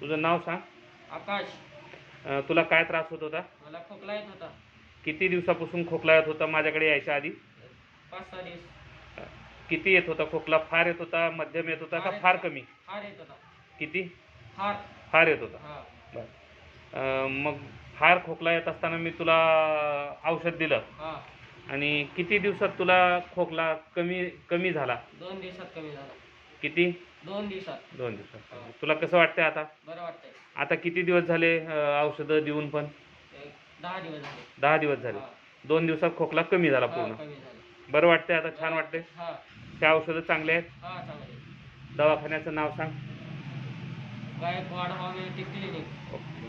तुझं नाव सांग. आकाश. तुला काय त्रास होत होता? मला खोकला येत होता. किती दिवसापासून खोकला येत होता माझ्याकडे यायच्या आधी? 5-6 दिवस. अ, किती येत होता खोकला? फार येत होता, मध्यम येत होता का फार कमी? फार येत होता. किती? फार. फार येत होता. हा. बरं. मग फार खोकला येत असताना मी तुला औषध दिलं हा. आणि किती दिवसात तुला खोकला कमी कमी झाला? 2 दिवसात कमी झाला. किती? 2 दिवसात. 2 दिवसात. तुला कसं वाटतंय आता? बरं वाटतंय. आता किती दिवस झाले औषधं देऊन पण? 10 दिवस झाले. 10 दिवस झाले. 2 दिवसात खोकला कमी झाला पूर्ण. कमी झाला. बरं वाटतंय आता? छान वाटतंय? हा. त्या औषधं चांगले आहेत? हा, चांगले. दवाखान्याचं नाव सांग. Gaikwad homeopathic clinic. ओके.